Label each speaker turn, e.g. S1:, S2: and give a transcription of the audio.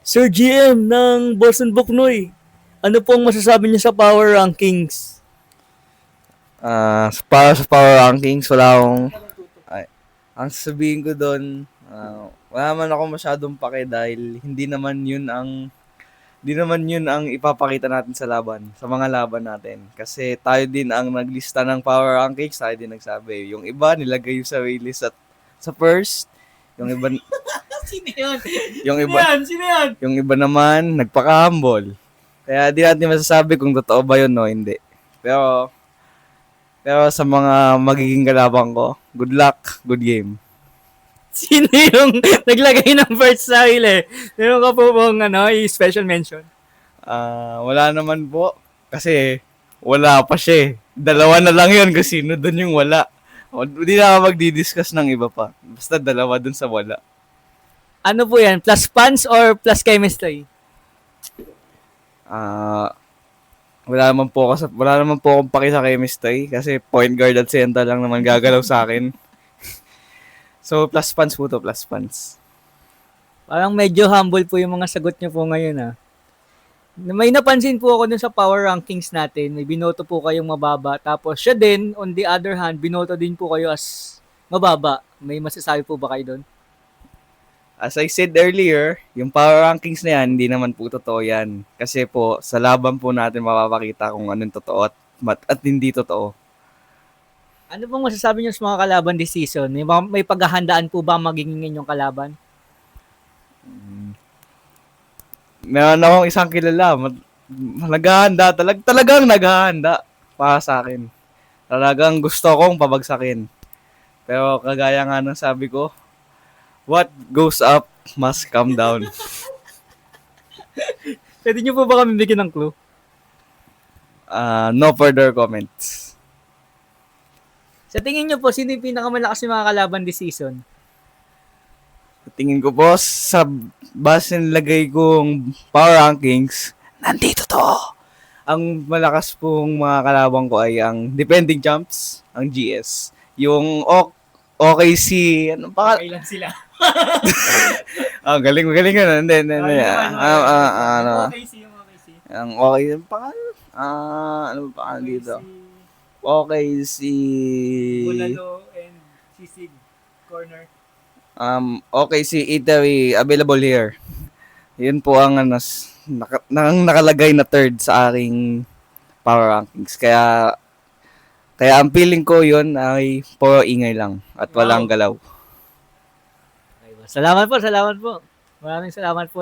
S1: Sir GM ng Boston Buknoy, ano pong masasabi niyo sa power rankings?
S2: Para sa power rankings, wala akong, ay, ang sasabihin ko doon, wala naman ako masyadong pake dahil hindi naman yun ang ipapakita natin sa laban, sa mga laban natin. Kasi tayo din ang naglista ng power rankings, tayo din nagsabi. Yung iba, nilagay yung sarili sa first. Yung iba,
S1: Sino yun?
S2: yung
S1: Sino
S2: iba,
S1: yan? Sino yan?
S2: yung iba naman, nagpaka-humble. Kaya di natin masasabi kung totoo ba yun o hindi. Pero, pero sa mga magiging kalabang ko, good luck, good game.
S1: Sino yung naglagay ng first sa hili? Meron ka po bang special mention?
S2: Wala naman po. Kasi wala pa siya eh. Dalawa na lang yun kasi sino dun yung wala. Hindi na ako magdi-discuss ng iba pa. Basta dalawa dun sa wala.
S1: Ano po yan? Plus fans or plus chemistry?
S2: Ah, wala naman po akong paki sa chemistry kasi point guard at center lang naman gagalaw sa akin. So plus fans po to, plus fans.
S1: Parang medyo humble po yung mga sagot niyo po ngayon ah. May napansin po ako dun sa power rankings natin. May binoto po kayong mababa. Tapos siya din, on the other hand, binoto din po kayo as mababa. May masasabi po ba kayo dun?
S2: As I said earlier, yung power rankings na yan, hindi naman po totoo yan. Kasi po, sa laban po natin mapapakita kung anong totoo at hindi totoo.
S1: Ano pong masasabi niyo sa mga kalaban this season? May paghahandaan po ba magiging inyong kalaban?
S2: Meron akong isang kilala, naghahanda, talagang naghahanda para sa akin. Talagang gusto kong pabagsakin. Pero kagaya nga ng sabi ko, what goes up must come down.
S1: Pwede niyo po ba kami bigyan ng clue?
S2: No further comments.
S1: Sa tingin niyo po, sino yung pinakamalakas yung mga kalaban this season?
S2: Tingin ko po, sa base nilagay kong power rankings, nandito to. Ang malakas pong mga kalabang ko ay ang defending champs, ang GS. Yung OKC, ano pa?
S1: Kailan sila?
S2: Galing ka. Hindi. Ano,
S1: OKC, yung OKC.
S2: ang okay, ano pa dito? Okay,
S1: Bulalo and Sisig Corner.
S2: okay, si Eatery available here. Yun po ang nakalagay na third sa aking power rankings. Kaya ang feeling ko yun ay puro ingay lang at walang galaw.
S1: Salamat po, salamat po. Maraming salamat po.